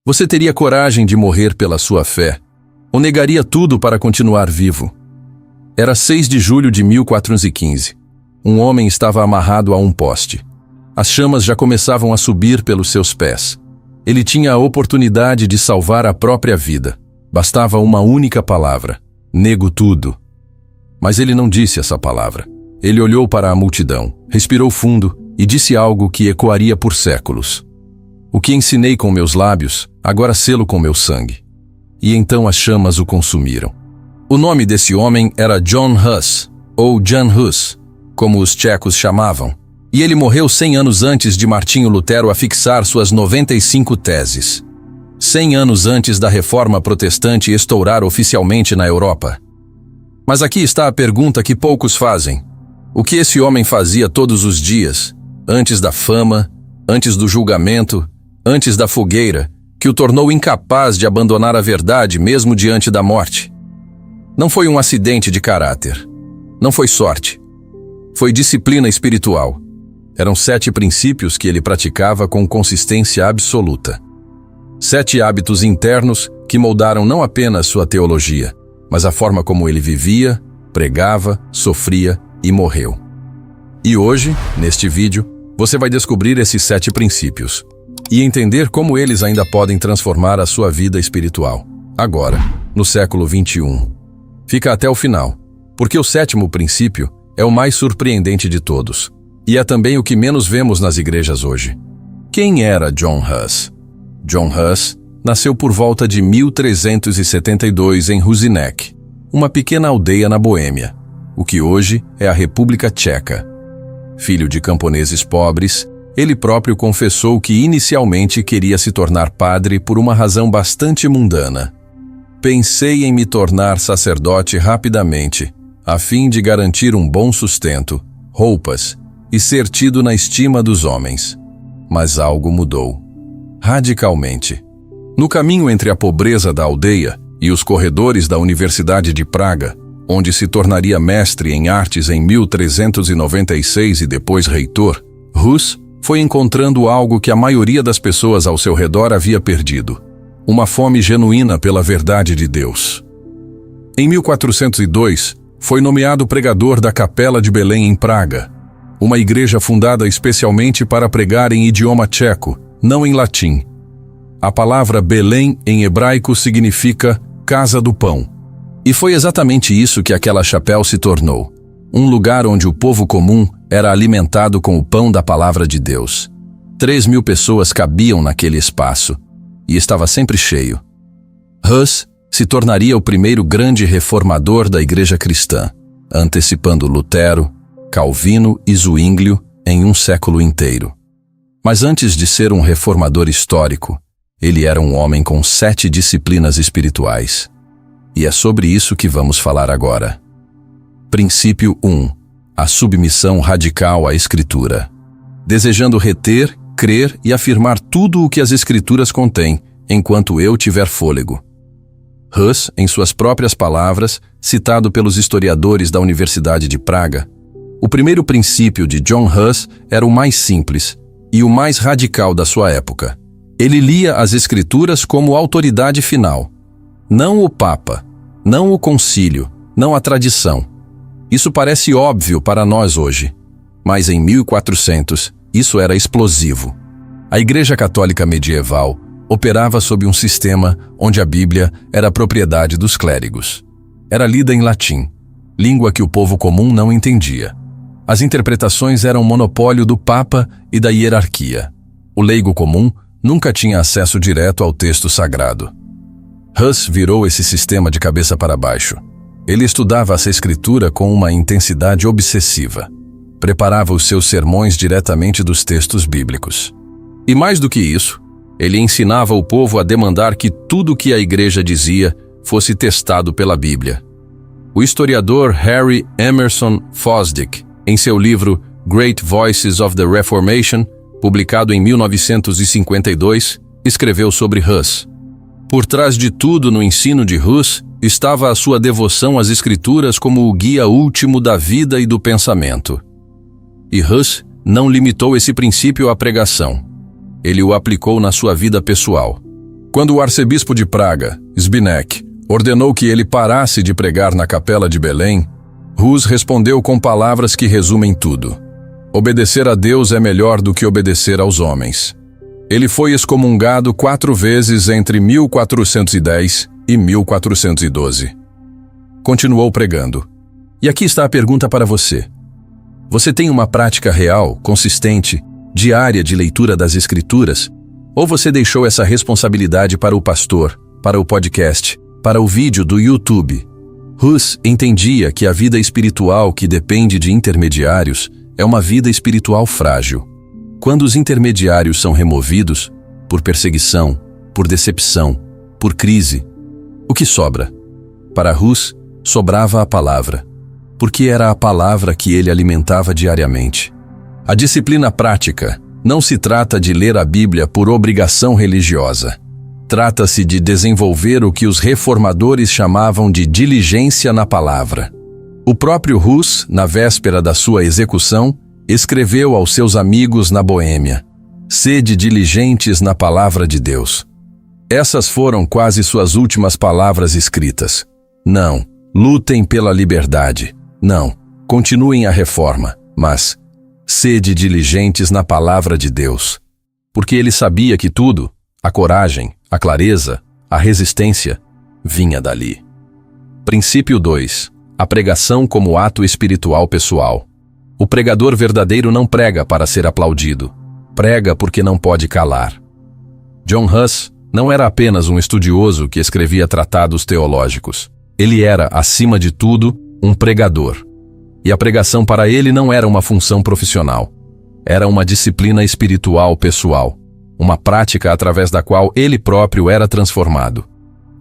Você teria coragem de morrer pela sua fé? Ou negaria tudo para continuar vivo? Era 6 de julho de 1415. Um homem estava amarrado a um poste. As chamas já começavam a subir pelos seus pés. Ele tinha a oportunidade de salvar a própria vida. Bastava uma única palavra: nego tudo. Mas ele não disse essa palavra. Ele olhou para a multidão, respirou fundo e disse algo que ecoaria por séculos. O que ensinei com meus lábios, agora selo com meu sangue. E então as chamas o consumiram. O nome desse homem era John Hus, ou Jan Hus, como os tchecos chamavam. E ele morreu 100 anos antes de Martinho Lutero afixar suas 95 teses. 100 anos antes da Reforma Protestante estourar oficialmente na Europa. Mas aqui está a pergunta que poucos fazem. O que esse homem fazia todos os dias, antes da fama, antes do julgamento, antes da fogueira, que o tornou incapaz de abandonar a verdade mesmo diante da morte? Não foi um acidente de caráter. Não foi sorte. Foi disciplina espiritual. Eram 7 princípios que ele praticava com consistência absoluta. 7 hábitos internos que moldaram não apenas sua teologia, mas a forma como ele vivia, pregava, sofria e morreu. E hoje, neste vídeo, você vai descobrir esses 7 princípios e entender como eles ainda podem transformar a sua vida espiritual, agora, no século 21. Fica até o final, porque o 7º princípio é o mais surpreendente de todos, e é também o que menos vemos nas igrejas hoje. Quem era John Hus? John Hus nasceu por volta de 1372 em Husinec, uma pequena aldeia na Boêmia, o que hoje é a República Tcheca. Filho de camponeses pobres, ele próprio confessou que inicialmente queria se tornar padre por uma razão bastante mundana. Pensei em me tornar sacerdote rapidamente, a fim de garantir um bom sustento, roupas e ser tido na estima dos homens. Mas algo mudou. Radicalmente. No caminho entre a pobreza da aldeia e os corredores da Universidade de Praga, onde se tornaria mestre em artes em 1396 e depois reitor, Hus foi encontrando algo que a maioria das pessoas ao seu redor havia perdido: uma fome genuína pela verdade de Deus. Em 1402, foi nomeado pregador da Capela de Belém em Praga, uma igreja fundada especialmente para pregar em idioma tcheco, não em latim. A palavra Belém em hebraico significa Casa do Pão. E foi exatamente isso que aquela chapéu se tornou: um lugar onde o povo comum era alimentado com o pão da palavra de Deus. 3.000 pessoas cabiam naquele espaço, e estava sempre cheio. Hus se tornaria o primeiro grande reformador da igreja cristã, antecipando Lutero, Calvino e Zwinglio em um século inteiro. Mas antes de ser um reformador histórico, ele era um homem com 7 disciplinas espirituais. E é sobre isso que vamos falar agora. Princípio 1. A submissão radical à Escritura. Desejando reter, crer e afirmar tudo o que as Escrituras contêm, enquanto eu tiver fôlego. Hus, em suas próprias palavras, citado pelos historiadores da Universidade de Praga, o primeiro princípio de John Hus era o mais simples e o mais radical da sua época. Ele lia as Escrituras como autoridade final. Não o Papa, não o concílio, não a tradição. Isso parece óbvio para nós hoje, mas em 1400 isso era explosivo. A Igreja Católica medieval operava sob um sistema onde a Bíblia era propriedade dos clérigos. Era lida em latim, língua que o povo comum não entendia. As interpretações eram monopólio do Papa e da hierarquia. O leigo comum nunca tinha acesso direto ao texto sagrado. Hus virou esse sistema de cabeça para baixo. Ele estudava essa escritura com uma intensidade obsessiva. Preparava os seus sermões diretamente dos textos bíblicos. E mais do que isso, ele ensinava o povo a demandar que tudo o que a igreja dizia fosse testado pela Bíblia. O historiador Harry Emerson Fosdick, em seu livro Great Voices of the Reformation, publicado em 1952, escreveu sobre Hus. Por trás de tudo no ensino de Hus estava a sua devoção às Escrituras como o guia último da vida e do pensamento. E Hus não limitou esse princípio à pregação. Ele o aplicou na sua vida pessoal. Quando o arcebispo de Praga, Zbigniew, ordenou que ele parasse de pregar na capela de Belém, Hus respondeu com palavras que resumem tudo. Obedecer a Deus é melhor do que obedecer aos homens. Ele foi excomungado 4 vezes entre 1410 e 1412. Continuou pregando. E aqui está a pergunta para você. Você tem uma prática real, consistente, diária de leitura das Escrituras? Ou você deixou essa responsabilidade para o pastor, para o podcast, para o vídeo do YouTube? Hus entendia que a vida espiritual que depende de intermediários é uma vida espiritual frágil. Quando os intermediários são removidos, por perseguição, por decepção, por crise, o que sobra? Para Hus, sobrava a palavra, porque era a palavra que ele alimentava diariamente. A disciplina prática não se trata de ler a Bíblia por obrigação religiosa. Trata-se de desenvolver o que os reformadores chamavam de diligência na palavra. O próprio Hus, na véspera da sua execução, escreveu aos seus amigos na Boêmia: "Sede diligentes na palavra de Deus." Essas foram quase suas últimas palavras escritas. Não, lutem pela liberdade. Não, continuem a reforma, mas sede diligentes na palavra de Deus. Porque ele sabia que tudo, a coragem, a clareza, a resistência, vinha dali. Princípio 2. A pregação como ato espiritual pessoal. O pregador verdadeiro não prega para ser aplaudido. Prega porque não pode calar. John Huss não era apenas um estudioso que escrevia tratados teológicos. Ele era, acima de tudo, um pregador. E a pregação para ele não era uma função profissional. Era uma disciplina espiritual pessoal. Uma prática através da qual ele próprio era transformado.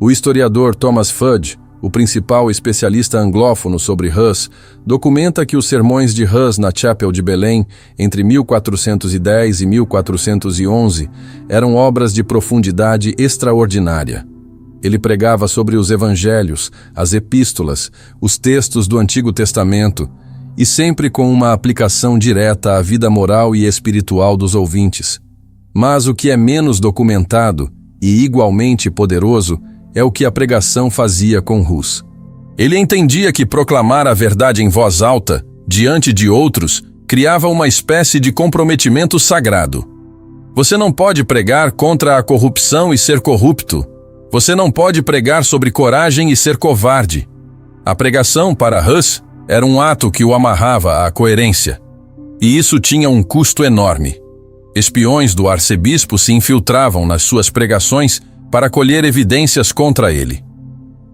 O historiador Thomas Fudge, o principal especialista anglófono sobre Hus, documenta que os sermões de Hus na Chapel de Belém, entre 1410 e 1411, eram obras de profundidade extraordinária. Ele pregava sobre os evangelhos, as epístolas, os textos do Antigo Testamento, e sempre com uma aplicação direta à vida moral e espiritual dos ouvintes. Mas o que é menos documentado e igualmente poderoso é o que a pregação fazia com Hus. Ele entendia que proclamar a verdade em voz alta, diante de outros, criava uma espécie de comprometimento sagrado. Você não pode pregar contra a corrupção e ser corrupto. Você não pode pregar sobre coragem e ser covarde. A pregação, para Hus, era um ato que o amarrava à coerência. E isso tinha um custo enorme. Espiões do arcebispo se infiltravam nas suas pregações para colher evidências contra ele.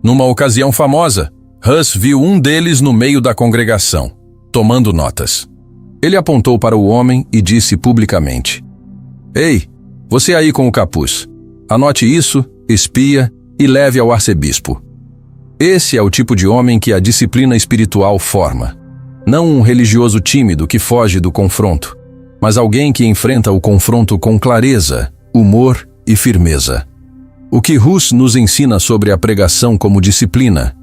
Numa ocasião famosa, Hus viu um deles no meio da congregação, tomando notas. Ele apontou para o homem e disse publicamente: "Ei, você aí com o capuz, anote isso, espia e leve ao arcebispo." Esse é o tipo de homem que a disciplina espiritual forma. Não um religioso tímido que foge do confronto, mas alguém que enfrenta o confronto com clareza, humor e firmeza. O que Hus nos ensina sobre a pregação como disciplina?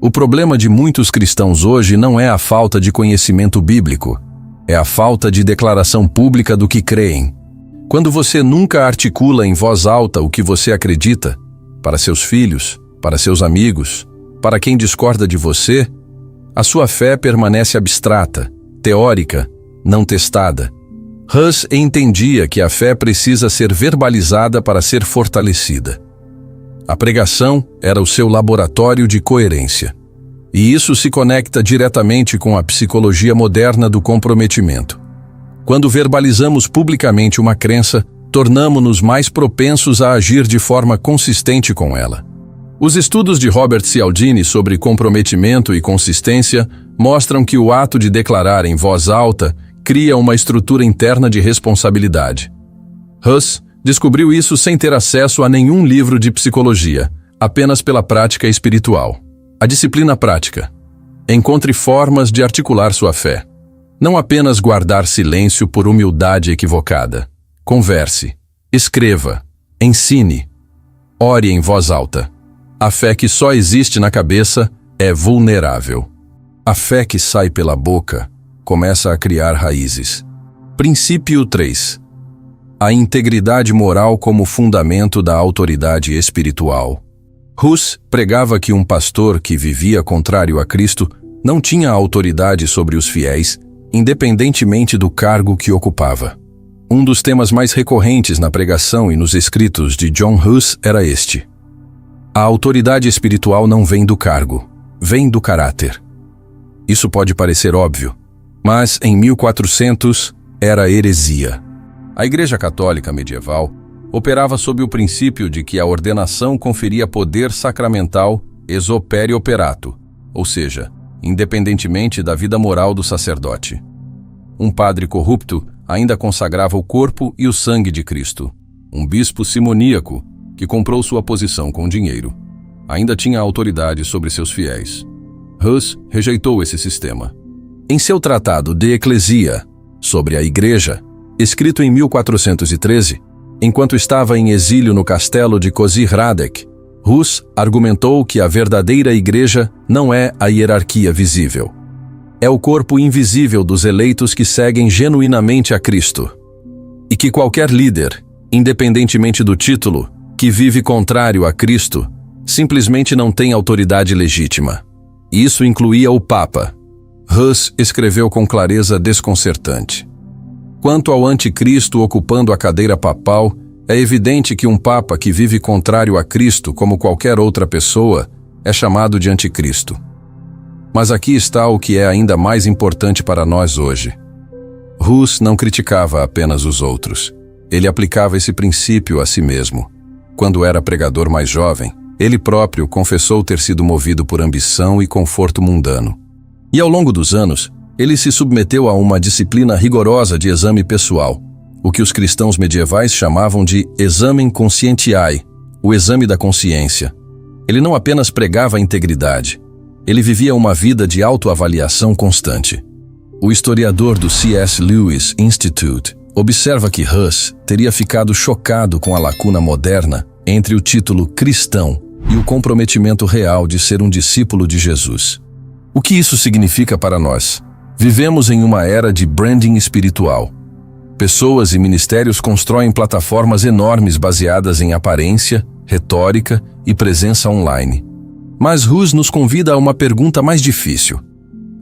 O problema de muitos cristãos hoje não é a falta de conhecimento bíblico, é a falta de declaração pública do que creem. Quando você nunca articula em voz alta o que você acredita, para seus filhos, para seus amigos, para quem discorda de você, a sua fé permanece abstrata, teórica, não testada. Hus entendia que a fé precisa ser verbalizada para ser fortalecida. A pregação era o seu laboratório de coerência. E isso se conecta diretamente com a psicologia moderna do comprometimento. Quando verbalizamos publicamente uma crença, tornamo-nos mais propensos a agir de forma consistente com ela. Os estudos de Robert Cialdini sobre comprometimento e consistência mostram que o ato de declarar em voz alta cria uma estrutura interna de responsabilidade. Hus descobriu isso sem ter acesso a nenhum livro de psicologia, apenas pela prática espiritual. A disciplina prática. Encontre formas de articular sua fé. Não apenas guardar silêncio por humildade equivocada. Converse, escreva, ensine, ore em voz alta. A fé que só existe na cabeça é vulnerável. A fé que sai pela boca começa a criar raízes. Princípio 3. a integridade moral como fundamento da autoridade espiritual. Hus pregava que um pastor que vivia contrário a Cristo não tinha autoridade sobre os fiéis, independentemente do cargo que ocupava. Um dos temas mais recorrentes na pregação e nos escritos de John Hus era este: a autoridade espiritual não vem do cargo, vem do caráter. Isso pode parecer óbvio, mas em 1400 era heresia. A Igreja Católica medieval operava sob o princípio de que a ordenação conferia poder sacramental ex opere operato, ou seja, independentemente da vida moral do sacerdote. Um padre corrupto ainda consagrava o corpo e o sangue de Cristo. Um bispo simoníaco, que comprou sua posição com dinheiro, ainda tinha autoridade sobre seus fiéis. Hus rejeitou esse sistema. Em seu tratado De Ecclesia, sobre a Igreja, escrito em 1413, enquanto estava em exílio no castelo de Kozy-Hradec, Hus argumentou que a verdadeira Igreja não é a hierarquia visível. É o corpo invisível dos eleitos que seguem genuinamente a Cristo. E que qualquer líder, independentemente do título, que vive contrário a Cristo, simplesmente não tem autoridade legítima. Isso incluía o Papa. Hus escreveu com clareza desconcertante: quanto ao anticristo ocupando a cadeira papal, é evidente que um Papa que vive contrário a Cristo, como qualquer outra pessoa, é chamado de anticristo. Mas aqui está o que é ainda mais importante para nós hoje. Hus não criticava apenas os outros. Ele aplicava esse princípio a si mesmo. Quando era pregador mais jovem, ele próprio confessou ter sido movido por ambição e conforto mundano. E ao longo dos anos, ele se submeteu a uma disciplina rigorosa de exame pessoal, o que os cristãos medievais chamavam de examen conscientiae, o exame da consciência. Ele não apenas pregava a integridade, ele vivia uma vida de autoavaliação constante. O historiador do C.S. Lewis Institute observa que Hus teria ficado chocado com a lacuna moderna entre o título cristão e o comprometimento real de ser um discípulo de Jesus. O que isso significa para nós? Vivemos em uma era de branding espiritual. Pessoas e ministérios constroem plataformas enormes baseadas em aparência, retórica e presença online. Mas Hus nos convida a uma pergunta mais difícil.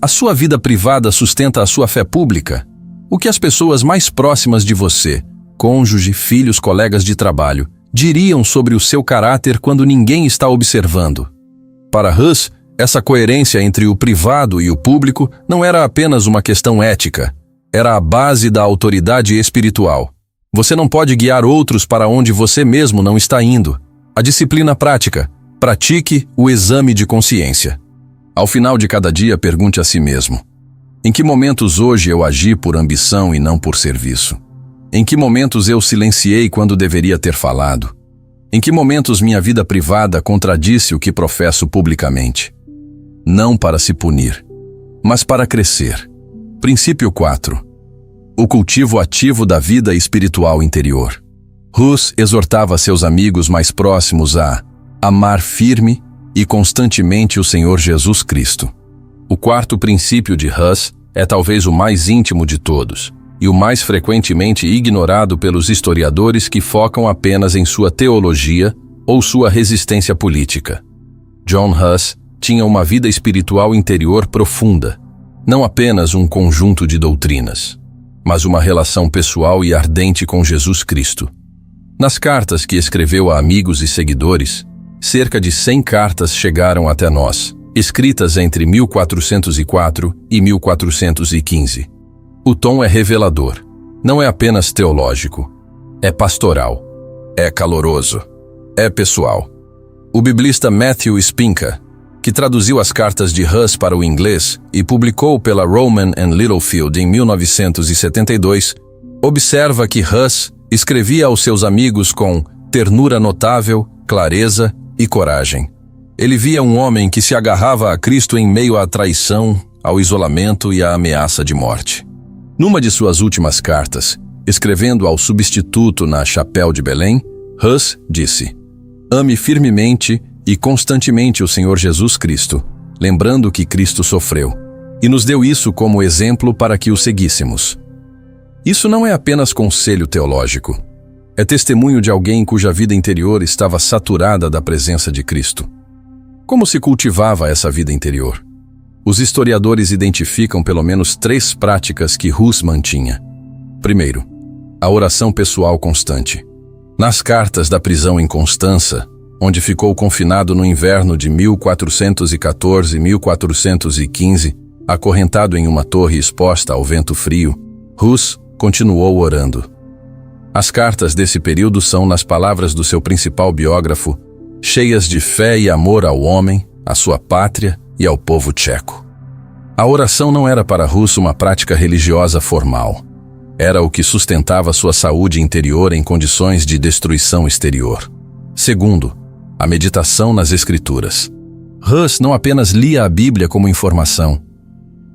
A sua vida privada sustenta a sua fé pública? O que as pessoas mais próximas de você, cônjuge, filhos, colegas de trabalho, diriam sobre o seu caráter quando ninguém está observando? Para Hus, essa coerência entre o privado e o público não era apenas uma questão ética, era a base da autoridade espiritual. Você não pode guiar outros para onde você mesmo não está indo. A disciplina prática: pratique o exame de consciência. Ao final de cada dia, pergunte a si mesmo: em que momentos hoje eu agi por ambição e não por serviço? Em que momentos eu silenciei quando deveria ter falado? Em que momentos minha vida privada contradisse o que professo publicamente? Não para se punir, mas para crescer. Princípio 4. O cultivo ativo da vida espiritual interior. Hus exortava seus amigos mais próximos a amar firme e constantemente o Senhor Jesus Cristo. O quarto princípio de Hus é talvez o mais íntimo de todos, e o mais frequentemente ignorado pelos historiadores que focam apenas em sua teologia ou sua resistência política. John Hus tinha uma vida espiritual interior profunda, não apenas um conjunto de doutrinas, mas uma relação pessoal e ardente com Jesus Cristo. Nas cartas que escreveu a amigos e seguidores, cerca de 100 cartas chegaram até nós, escritas entre 1404 e 1415. O tom é revelador. Não é apenas teológico. É pastoral. É caloroso. É pessoal. O biblista Matthew Spinka, que traduziu as cartas de Hus para o inglês e publicou pela Rowman & Littlefield em 1972, observa que Hus escrevia aos seus amigos com ternura notável, clareza e coragem. Ele via um homem que se agarrava a Cristo em meio à traição, ao isolamento e à ameaça de morte. Numa de suas últimas cartas, escrevendo ao substituto na Chapéu de Belém, Hus disse: ame firmemente e constantemente o Senhor Jesus Cristo, lembrando que Cristo sofreu, e nos deu isso como exemplo para que o seguíssemos. Isso não é apenas conselho teológico, É testemunho de alguém cuja vida interior estava saturada da presença de Cristo. Como se cultivava essa vida interior? Os historiadores identificam pelo menos 3 práticas que Hus mantinha. Primeiro, a oração pessoal constante. Nas cartas da prisão em Constança, onde ficou confinado no inverno de 1414-1415, acorrentado em uma torre exposta ao vento frio, Hus continuou orando. As cartas desse período são, nas palavras do seu principal biógrafo, cheias de fé e amor ao homem, à sua pátria e ao povo tcheco. A oração não era para Hus uma prática religiosa formal. Era o que sustentava sua saúde interior em condições de destruição exterior. Segundo, a meditação nas Escrituras. Hus não apenas lia a Bíblia como informação.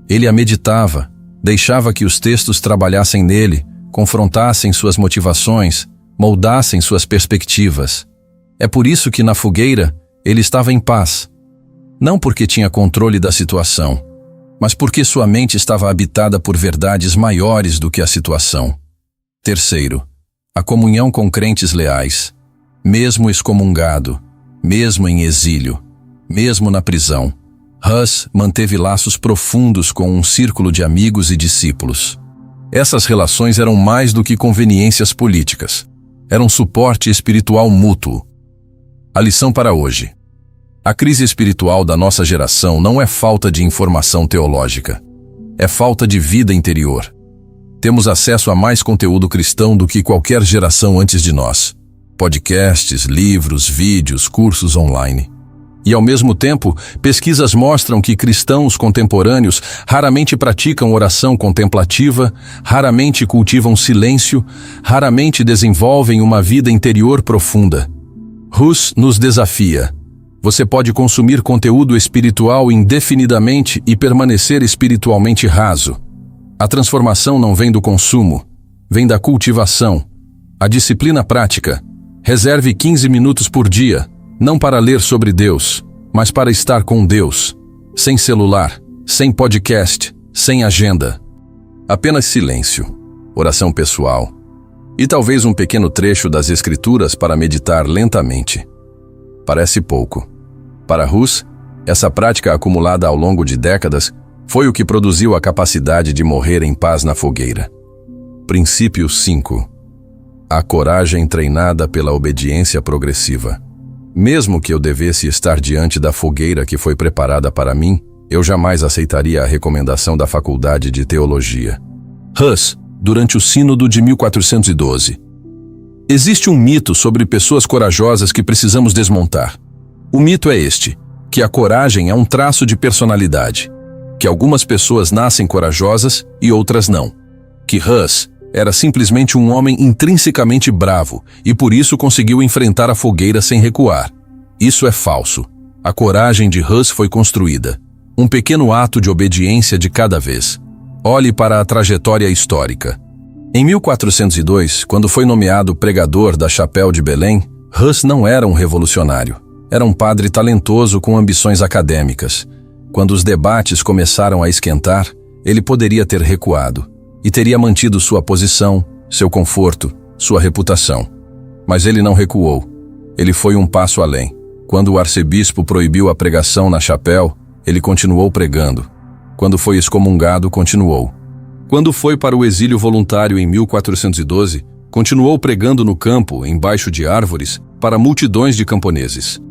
Ele a meditava, deixava que os textos trabalhassem nele, confrontassem suas motivações, moldassem suas perspectivas. É por isso que na fogueira ele estava em paz. Não porque tinha controle da situação, mas porque sua mente estava habitada por verdades maiores do que a situação. Terceiro, a comunhão com crentes leais. Mesmo excomungado, mesmo em exílio, mesmo na prisão, Hus manteve laços profundos com um círculo de amigos e discípulos. Essas relações eram mais do que conveniências políticas. Eram suporte espiritual mútuo. A lição para hoje. A crise espiritual da nossa geração não é falta de informação teológica. É falta de vida interior. Temos acesso a mais conteúdo cristão do que qualquer geração antes de nós. Podcasts, livros, vídeos, cursos online. E, ao mesmo tempo, pesquisas mostram que cristãos contemporâneos raramente praticam oração contemplativa, raramente cultivam silêncio, raramente desenvolvem uma vida interior profunda. Hus nos desafia. Você pode consumir conteúdo espiritual indefinidamente e permanecer espiritualmente raso. A transformação não vem do consumo, vem da cultivação. A disciplina prática. Reserve 15 minutos por dia. Não para ler sobre Deus, mas para estar com Deus, sem celular, sem podcast, sem agenda. Apenas silêncio, oração pessoal e talvez um pequeno trecho das Escrituras para meditar lentamente. Parece pouco. Para Hus, essa prática acumulada ao longo de décadas foi o que produziu a capacidade de morrer em paz na fogueira. Princípio 5. A coragem treinada pela obediência progressiva. Mesmo que eu devesse estar diante da fogueira que foi preparada para mim, eu jamais aceitaria a recomendação da Faculdade de Teologia. Hus, durante o Sínodo de 1412. Existe um mito sobre pessoas corajosas que precisamos desmontar. O mito é este, que a coragem é um traço de personalidade, que algumas pessoas nascem corajosas e outras não, que Hus era simplesmente um homem intrinsecamente bravo e por isso conseguiu enfrentar a fogueira sem recuar. Isso é falso. A coragem de Hus foi construída. Um pequeno ato de obediência de cada vez. Olhe para a trajetória histórica. Em 1402, quando foi nomeado pregador da Chapelle de Belém, Hus não era um revolucionário. Era um padre talentoso com ambições acadêmicas. Quando os debates começaram a esquentar, ele poderia ter recuado e teria mantido sua posição, seu conforto, sua reputação. Mas ele não recuou. Ele foi um passo além. Quando o arcebispo proibiu a pregação na Chapelle, ele continuou pregando. Quando foi excomungado, continuou. Quando foi para o exílio voluntário em 1412, continuou pregando no campo, embaixo de árvores, para multidões de camponeses.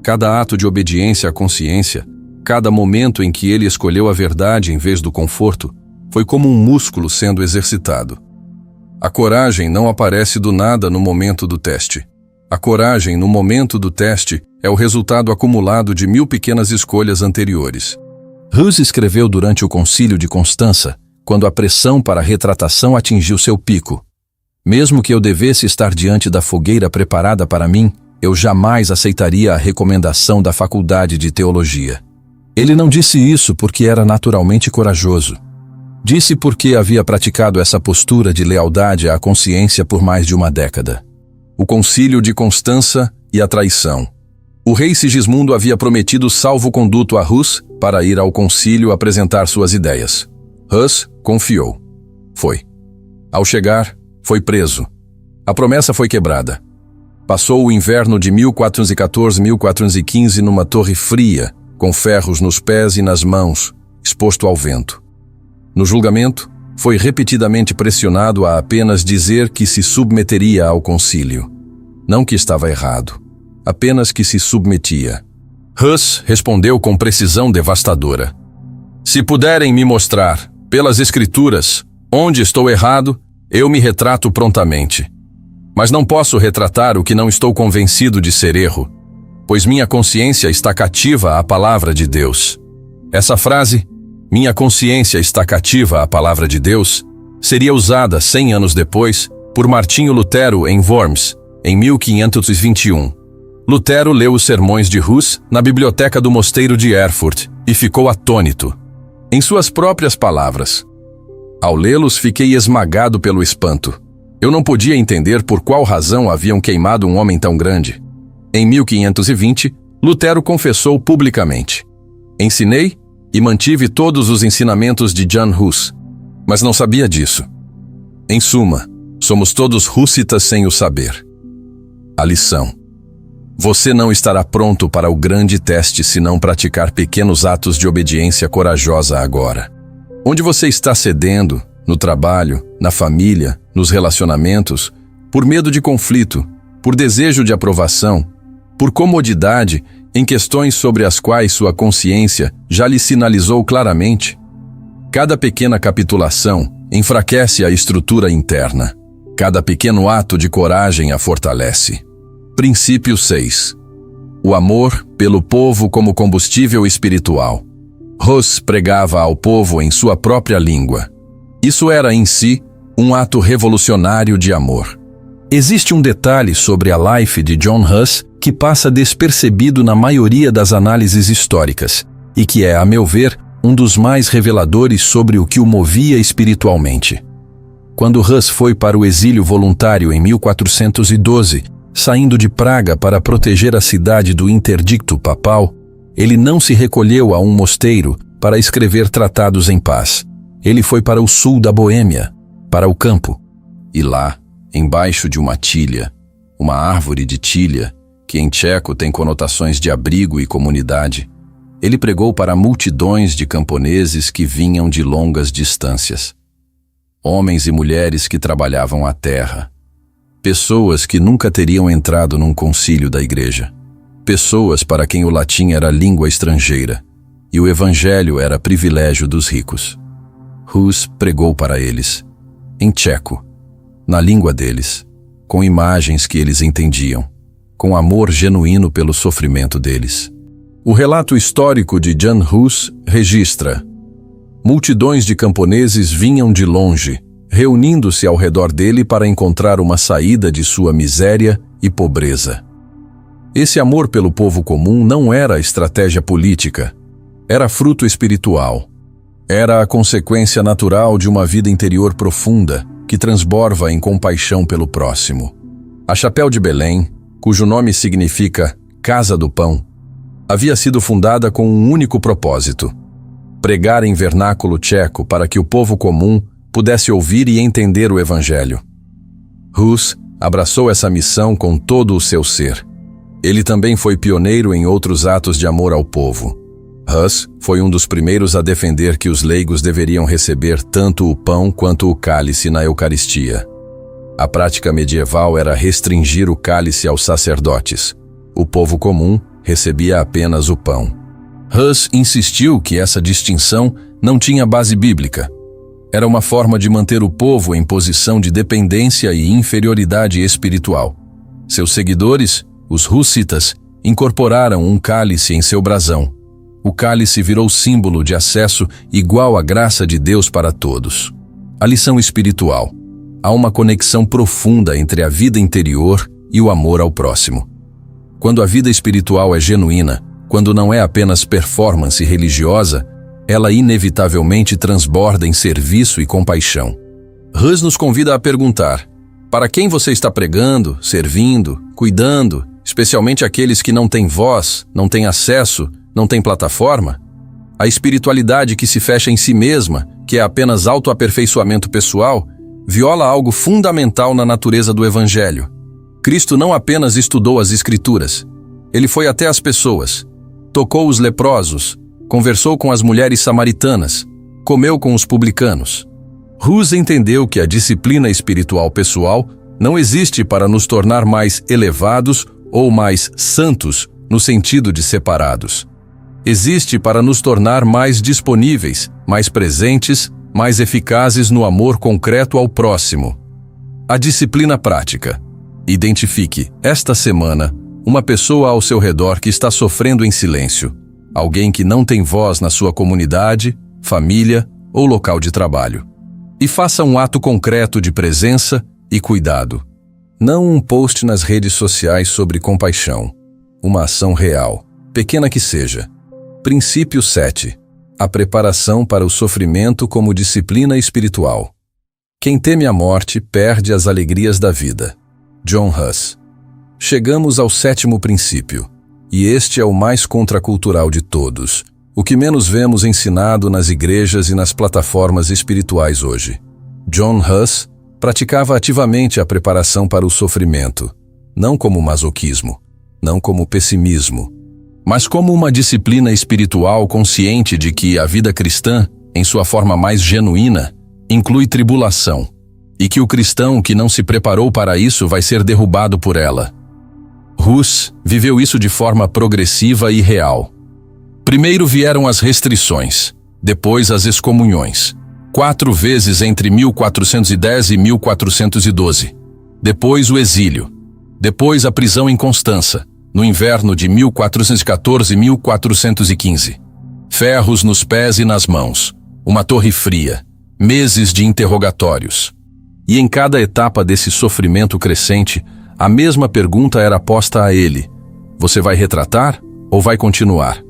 Cada ato de obediência à consciência, cada momento em que ele escolheu a verdade em vez do conforto, foi como um músculo sendo exercitado. A coragem não aparece do nada no momento do teste. A coragem, no momento do teste, é o resultado acumulado de 1000 pequenas escolhas anteriores. Hus escreveu durante o Concílio de Constança, quando a pressão para a retratação atingiu seu pico. Mesmo que eu devesse estar diante da fogueira preparada para mim, eu jamais aceitaria a recomendação da Faculdade de Teologia. Ele não disse isso porque era naturalmente corajoso. Disse porque havia praticado essa postura de lealdade à consciência por mais de uma década. O Concílio de Constança e a traição. O rei Sigismundo havia prometido salvo-conduto a Hus para ir ao concílio apresentar suas ideias. Hus confiou. Foi. Ao chegar, foi preso. A promessa foi quebrada. Passou o inverno de 1414-1415 numa torre fria, com ferros nos pés e nas mãos, exposto ao vento. No julgamento, foi repetidamente pressionado a apenas dizer que se submeteria ao concílio. Não que estava errado, apenas que se submetia. Hus respondeu com precisão devastadora. Se puderem me mostrar, pelas escrituras, onde estou errado, eu me retrato prontamente. Mas não posso retratar o que não estou convencido de ser erro, pois minha consciência está cativa à palavra de Deus. Essa frase, minha consciência está cativa à palavra de Deus, seria usada 100 anos depois por Martinho Lutero em Worms, em 1521. Lutero leu os sermões de Hus na biblioteca do mosteiro de Erfurt e ficou atônito. Em suas próprias palavras, ao lê-los fiquei esmagado pelo espanto. Eu não podia entender por qual razão haviam queimado um homem tão grande. Em 1520, Lutero confessou publicamente: ensinei e mantive todos os ensinamentos de John Hus, mas não sabia disso. Em suma, somos todos hussitas sem o saber. A lição: você não estará pronto para o grande teste se não praticar pequenos atos de obediência corajosa agora. Onde você está cedendo, no trabalho, na família, nos relacionamentos, por medo de conflito, por desejo de aprovação, por comodidade em questões sobre as quais sua consciência já lhe sinalizou claramente? Cada pequena capitulação enfraquece a estrutura interna. Cada pequeno ato de coragem a fortalece. Princípio 6. O amor pelo povo como combustível espiritual. Hus pregava ao povo em sua própria língua. Isso era, em si, um ato revolucionário de amor. Existe um detalhe sobre a life de John Hus que passa despercebido na maioria das análises históricas e que é, a meu ver, um dos mais reveladores sobre o que o movia espiritualmente. Quando Hus foi para o exílio voluntário em 1412, saindo de Praga para proteger a cidade do interdicto papal, ele não se recolheu a um mosteiro para escrever tratados em paz. Ele foi para o sul da Boêmia, para o campo, e lá, embaixo de uma tilha, uma árvore de tilha, que em tcheco tem conotações de abrigo e comunidade, ele pregou para multidões de camponeses que vinham de longas distâncias. Homens e mulheres que trabalhavam a terra. Pessoas que nunca teriam entrado num concílio da igreja. Pessoas para quem o latim era língua estrangeira e o evangelho era privilégio dos ricos. Hus pregou para eles, em tcheco, na língua deles, com imagens que eles entendiam, com amor genuíno pelo sofrimento deles. O relato histórico de John Hus registra: multidões de camponeses vinham de longe, reunindo-se ao redor dele para encontrar uma saída de sua miséria e pobreza. Esse amor pelo povo comum não era estratégia política, era fruto espiritual. Era a consequência natural de uma vida interior profunda, que transborda em compaixão pelo próximo. A Chapéu de Belém, cujo nome significa Casa do Pão, havia sido fundada com um único propósito: pregar em vernáculo tcheco para que o povo comum pudesse ouvir e entender o Evangelho. Hus abraçou essa missão com todo o seu ser. Ele também foi pioneiro em outros atos de amor ao povo. Hus foi um dos primeiros a defender que os leigos deveriam receber tanto o pão quanto o cálice na Eucaristia. A prática medieval era restringir o cálice aos sacerdotes. O povo comum recebia apenas o pão. Hus insistiu que essa distinção não tinha base bíblica. Era uma forma de manter o povo em posição de dependência e inferioridade espiritual. Seus seguidores, os hussitas, incorporaram um cálice em seu brasão. O cálice virou símbolo de acesso igual à graça de Deus para todos. A lição espiritual. Há uma conexão profunda entre a vida interior e o amor ao próximo. Quando a vida espiritual é genuína, quando não é apenas performance religiosa, ela inevitavelmente transborda em serviço e compaixão. Hus nos convida a perguntar: para quem você está pregando, servindo, cuidando, especialmente aqueles que não têm voz, não têm acesso, não têm plataforma? A espiritualidade que se fecha em si mesma, que é apenas autoaperfeiçoamento pessoal, viola algo fundamental na natureza do Evangelho. Cristo não apenas estudou as Escrituras, ele foi até as pessoas, tocou os leprosos, conversou com as mulheres samaritanas, comeu com os publicanos. Hus entendeu que a disciplina espiritual pessoal não existe para nos tornar mais elevados ou mais santos no sentido de separados. Existe para nos tornar mais disponíveis, mais presentes, mais eficazes no amor concreto ao próximo. A disciplina prática. Identifique, esta semana, uma pessoa ao seu redor que está sofrendo em silêncio, alguém que não tem voz na sua comunidade, família ou local de trabalho. E faça um ato concreto de presença e cuidado. Não um post nas redes sociais sobre compaixão. Uma ação real, pequena que seja. Princípio 7. A preparação para o sofrimento como disciplina espiritual. Quem teme a morte perde as alegrias da vida. John Hus. Chegamos ao 7º princípio, e este é o mais contracultural de todos, o que menos vemos ensinado nas igrejas e nas plataformas espirituais hoje. John Hus praticava ativamente a preparação para o sofrimento, não como masoquismo, não como pessimismo, mas como uma disciplina espiritual consciente de que a vida cristã, em sua forma mais genuína, inclui tribulação, e que o cristão que não se preparou para isso vai ser derrubado por ela. Hus viveu isso de forma progressiva e real. Primeiro vieram as restrições, depois as excomunhões, 4 vezes entre 1410 e 1412. Depois o exílio. Depois a prisão em Constança, no inverno de 1414 e 1415. Ferros nos pés e nas mãos, uma torre fria, meses de interrogatórios. E em cada etapa desse sofrimento crescente, a mesma pergunta era posta a ele: você vai retratar ou vai continuar?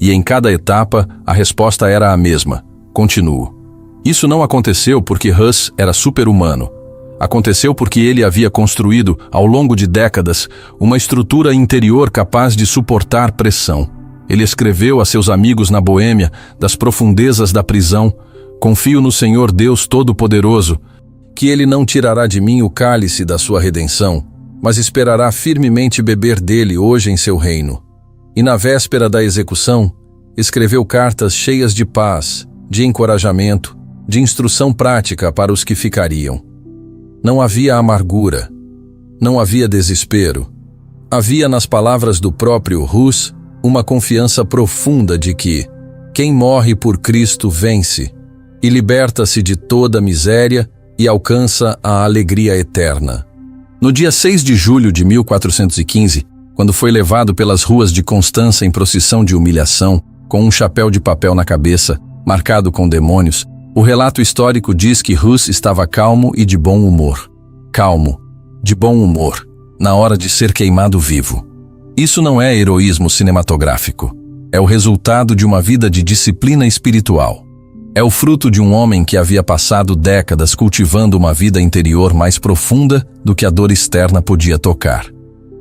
E em cada etapa, a resposta era a mesma: continuo. Isso não aconteceu porque Hus era super-humano. Aconteceu porque ele havia construído, ao longo de décadas, uma estrutura interior capaz de suportar pressão. Ele escreveu a seus amigos na Boêmia, das profundezas da prisão: confio no Senhor Deus Todo-Poderoso, que Ele não tirará de mim o cálice da sua redenção, mas esperará firmemente beber dele hoje em seu reino. E na véspera da execução, escreveu cartas cheias de paz, de encorajamento, de instrução prática para os que ficariam. Não havia amargura, não havia desespero. Havia nas palavras do próprio Hus uma confiança profunda de que quem morre por Cristo vence e liberta-se de toda miséria e alcança a alegria eterna. No dia 6 de julho de 1415, quando foi levado pelas ruas de Constança em procissão de humilhação, com um chapéu de papel na cabeça, marcado com demônios, o relato histórico diz que Hus estava calmo e de bom humor. Calmo, de bom humor, na hora de ser queimado vivo. Isso não é heroísmo cinematográfico. É o resultado de uma vida de disciplina espiritual. É o fruto de um homem que havia passado décadas cultivando uma vida interior mais profunda do que a dor externa podia tocar.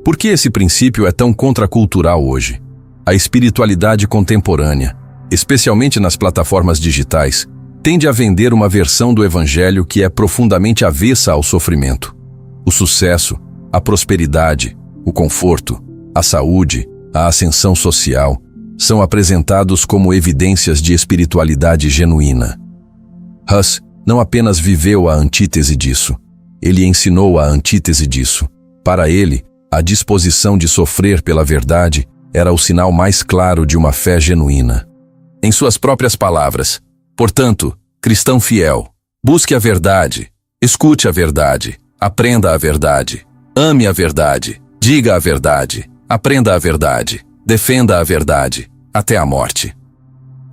Por que esse princípio é tão contracultural hoje? A espiritualidade contemporânea, especialmente nas plataformas digitais, tende a vender uma versão do Evangelho que é profundamente avessa ao sofrimento. O sucesso, a prosperidade, o conforto, a saúde, a ascensão social são apresentados como evidências de espiritualidade genuína. Hus não apenas viveu a antítese disso, ele ensinou a antítese disso. Para ele, a disposição de sofrer pela verdade era o sinal mais claro de uma fé genuína. Em suas próprias palavras: portanto, cristão fiel, busque a verdade, escute a verdade, aprenda a verdade, ame a verdade, diga a verdade, aprenda a verdade, defenda a verdade, até a morte.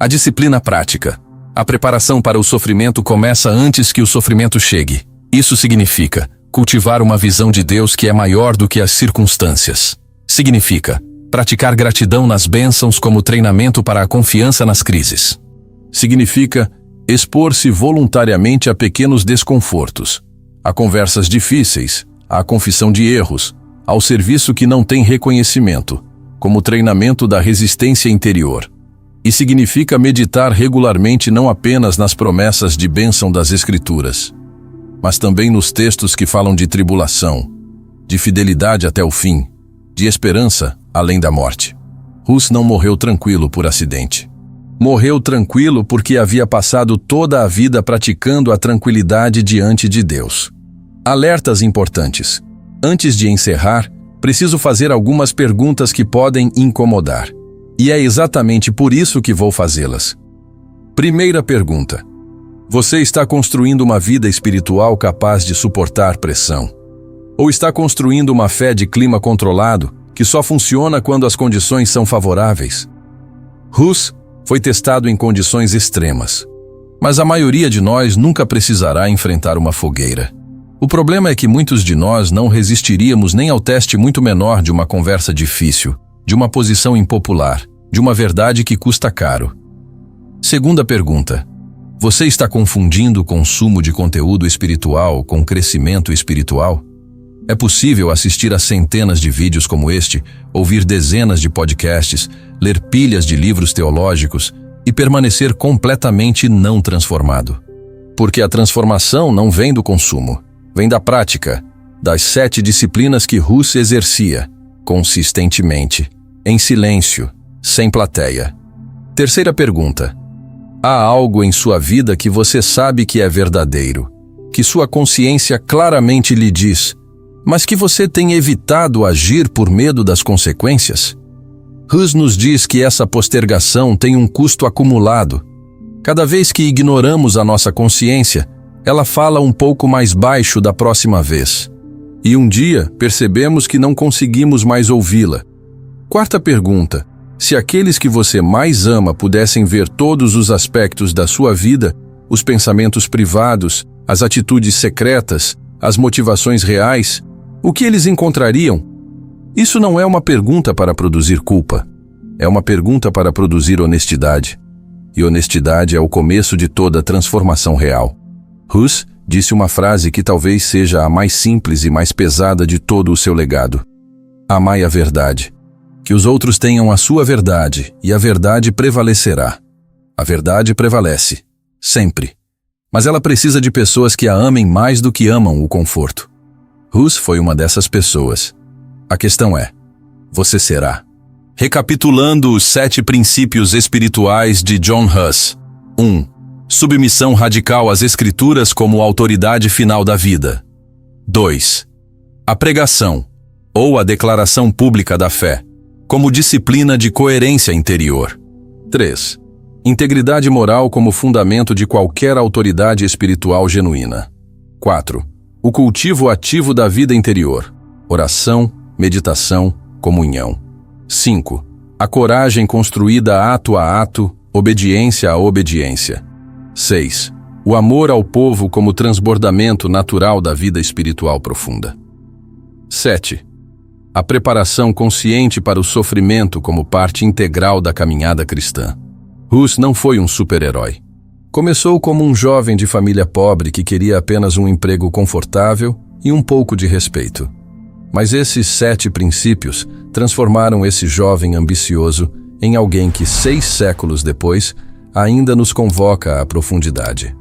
A disciplina prática. A preparação para o sofrimento começa antes que o sofrimento chegue. Isso significa cultivar uma visão de Deus que é maior do que as circunstâncias. Significa praticar gratidão nas bênçãos como treinamento para a confiança nas crises. Significa expor-se voluntariamente a pequenos desconfortos, a conversas difíceis, à confissão de erros, ao serviço que não tem reconhecimento, como treinamento da resistência interior. E significa meditar regularmente não apenas nas promessas de bênção das Escrituras, mas também nos textos que falam de tribulação, de fidelidade até o fim, de esperança além da morte. Hus não morreu tranquilo por acidente. Morreu tranquilo porque havia passado toda a vida praticando a tranquilidade diante de Deus. Alertas importantes. Antes de encerrar, preciso fazer algumas perguntas que podem incomodar. E é exatamente por isso que vou fazê-las. Primeira pergunta. Você está construindo uma vida espiritual capaz de suportar pressão? Ou está construindo uma fé de clima controlado que só funciona quando as condições são favoráveis? Hus foi testado em condições extremas, mas a maioria de nós nunca precisará enfrentar uma fogueira. O problema é que muitos de nós não resistiríamos nem ao teste muito menor de uma conversa difícil, de uma posição impopular, de uma verdade que custa caro. Segunda pergunta. Você está confundindo o consumo de conteúdo espiritual com crescimento espiritual? É possível assistir a centenas de vídeos como este, ouvir dezenas de podcasts, ler pilhas de livros teológicos e permanecer completamente não transformado. Porque a transformação não vem do consumo, vem da prática, das 7 disciplinas que Hus exercia, consistentemente, em silêncio, sem plateia. Terceira pergunta. Há algo em sua vida que você sabe que é verdadeiro, que sua consciência claramente lhe diz, mas que você tem evitado agir por medo das consequências? Hus nos diz que essa postergação tem um custo acumulado. Cada vez que ignoramos a nossa consciência, ela fala um pouco mais baixo da próxima vez. E um dia percebemos que não conseguimos mais ouvi-la. Quarta pergunta. Se aqueles que você mais ama pudessem ver todos os aspectos da sua vida, os pensamentos privados, as atitudes secretas, as motivações reais, o que eles encontrariam? Isso não é uma pergunta para produzir culpa. É uma pergunta para produzir honestidade. E honestidade é o começo de toda transformação real. Hus disse uma frase que talvez seja a mais simples e mais pesada de todo o seu legado. Amai a verdade. Que os outros tenham a sua verdade, e a verdade prevalecerá. A verdade prevalece, sempre. Mas ela precisa de pessoas que a amem mais do que amam o conforto. Hus foi uma dessas pessoas. A questão é, você será? Recapitulando os 7 princípios espirituais de John Hus. 1. Submissão radical às Escrituras como autoridade final da vida. 2. A pregação, ou a declaração pública da fé, como disciplina de coerência interior. 3. Integridade moral como fundamento de qualquer autoridade espiritual genuína. 4. O cultivo ativo da vida interior. Oração, meditação, comunhão. 5. A coragem construída ato a ato, obediência a obediência. 6. O amor ao povo como transbordamento natural da vida espiritual profunda. 7. A preparação consciente para o sofrimento como parte integral da caminhada cristã. Hus não foi um super-herói. Começou como um jovem de família pobre que queria apenas um emprego confortável e um pouco de respeito. Mas esses 7 princípios transformaram esse jovem ambicioso em alguém que 6 séculos depois ainda nos convoca à profundidade.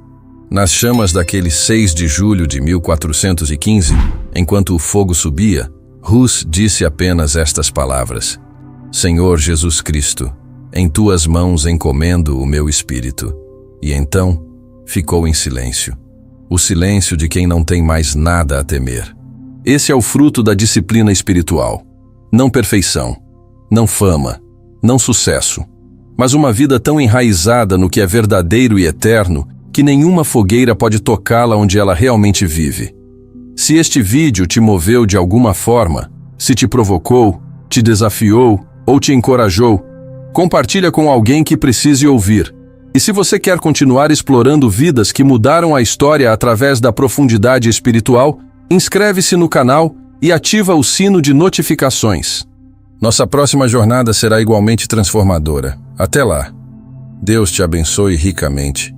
Nas chamas daquele 6 de julho de 1415, enquanto o fogo subia, Hus disse apenas estas palavras: Senhor Jesus Cristo, em tuas mãos encomendo o meu espírito. E então ficou em silêncio. O silêncio de quem não tem mais nada a temer. Esse é o fruto da disciplina espiritual. Não perfeição, não fama, não sucesso, mas uma vida tão enraizada no que é verdadeiro e eterno que nenhuma fogueira pode tocá-la onde ela realmente vive. Se este vídeo te moveu de alguma forma, se te provocou, te desafiou ou te encorajou, compartilha com alguém que precise ouvir. E se você quer continuar explorando vidas que mudaram a história através da profundidade espiritual, inscreve-se no canal e ativa o sino de notificações. Nossa próxima jornada será igualmente transformadora. Até lá. Deus te abençoe ricamente.